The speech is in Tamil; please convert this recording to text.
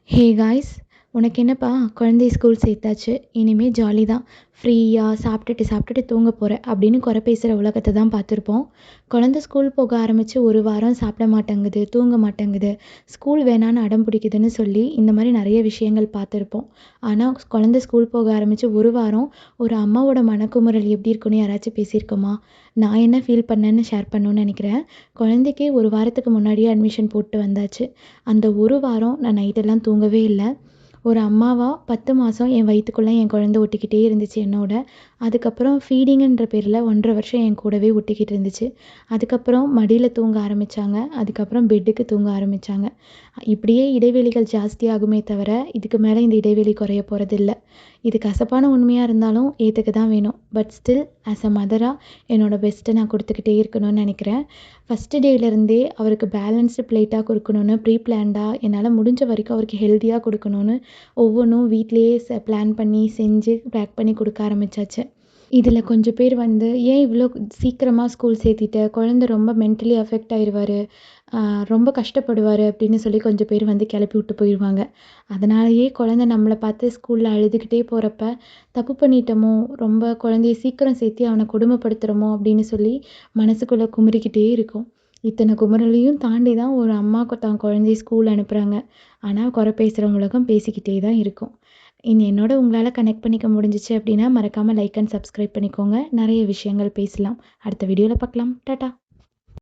ஹே காய்ஸ், உனக்கு என்னப்பா குழந்தைய ஸ்கூல் சேர்த்தாச்சு, இனிமேல் ஜாலி தான், ஃப்ரீயாக சாப்பிட்டுட்டு தூங்க போகிற அப்படின்னு குறை பேசுகிற உலகத்தை தான் பார்த்துருப்போம். குழந்தை ஸ்கூல் போக ஆரம்பித்து ஒரு வாரம் சாப்பிட மாட்டேங்குது, தூங்க மாட்டேங்குது, ஸ்கூல் வேணான்னு அடம் பிடிக்குதுன்னு சொல்லி இந்த மாதிரி நிறைய விஷயங்கள் பார்த்துருப்போம். ஆனால் குழந்தை ஸ்கூல் போக ஆரம்பித்து ஒரு வாரம் ஒரு அம்மாவோட மனக்குமுறல் எப்படி இருக்குன்னு யாராச்சும் பேசியிருக்கோமா? நான் என்ன ஃபீல் பண்ணேன்னு ஷேர் பண்ணணும்னு நினைக்கிறேன். குழந்தைக்கு ஒரு வாரத்துக்கு முன்னாடியே அட்மிஷன் போட்டு வந்தாச்சு. அந்த ஒரு வாரம் நான் நைட்டெல்லாம் தூங்கவே இல்லை. ஒரு அம்மாவா 10 மாதம் என் வயிற்றுக்குள்ளே என் குழந்தை ஒட்டிக்கிட்டே இருந்துச்சு என்னோட. அதுக்கப்புறம் ஃபீடிங்குன்ற பேரில் 1.5 வருஷம் என் கூடவே ஒட்டிக்கிட்டு இருந்துச்சு. அதுக்கப்புறம் மடியில் தூங்க ஆரம்பித்தாங்க. அதுக்கப்புறம் பெட்டுக்கு தூங்க ஆரம்பித்தாங்க. இப்படியே இடைவெளிகள் ஜாஸ்தியாகுமே தவிர இதுக்கு மேலே இந்த இடைவெளி குறைய போகிறதில்ல. இது கசப்பான உண்மையாக இருந்தாலும் ஏற்றுக்க தான் வேணும். பட் ஸ்டில் ஆஸ் அ மதராக என்னோடய பெஸ்ட்டை நான் கொடுத்துக்கிட்டே இருக்கணும்னு நினைக்கிறேன். ஃபஸ்ட்டு டேலேருந்தே அவருக்கு பேலன்ஸ்டு பிளேட்டாக கொடுக்கணுன்னு ப்ரீ பிளான்டாக என்னால் முடிஞ்ச வரைக்கும் அவருக்கு ஹெல்த்தியாக கொடுக்கணுன்னு ஒவ்வொன்றும் வீட்டிலேயே பிளான் பண்ணி செஞ்சு பேக் பண்ணி கொடுக்க ஆரம்பித்தாச்சு. இதில் கொஞ்சம் பேர் வந்து ஏன் இவ்வளோ சீக்கிரமாக ஸ்கூல் சேர்த்திட்ட, குழந்தை ரொம்ப மென்டலி அஃபெக்ட் ஆயிடுவார், ரொம்ப கஷ்டப்படுவார் அப்படின்னு சொல்லி கொஞ்சம் பேர் வந்து கிளப்பி விட்டு போயிடுவாங்க. அதனாலேயே குழந்தை நம்மளை பார்த்து ஸ்கூலில் அழுதுகிட்டே போகிறப்ப தப்பு பண்ணிட்டோமோ, ரொம்ப குழந்தைய சீக்கிரம் சேர்த்தி அவனை கொடுமைப்படுத்துகிறோமோ அப்படின்னு சொல்லி மனசுக்குள்ளே குமுறிக்கிட்டே இருக்கும். இத்தனை குமுறலையும் தாண்டி தான் ஒரு அம்மா தான் குழந்தைய ஸ்கூல் அனுப்புகிறாங்க. ஆனால் குறை பேசுகிற உலகம் பேசிக்கிட்டே தான் இருக்கும். என்னோட உங்களால் கனெக்ட் பண்ணிக்க முடிஞ்சிச்சு அப்படின்னா மறக்காமல் லைக் அண்ட் சப்ஸ்கிரைப் பண்ணிக்கோங்க. நிறைய விஷயங்கள் பேசலாம். அடுத்த வீடியோவில் பார்க்கலாம். டாட்டா.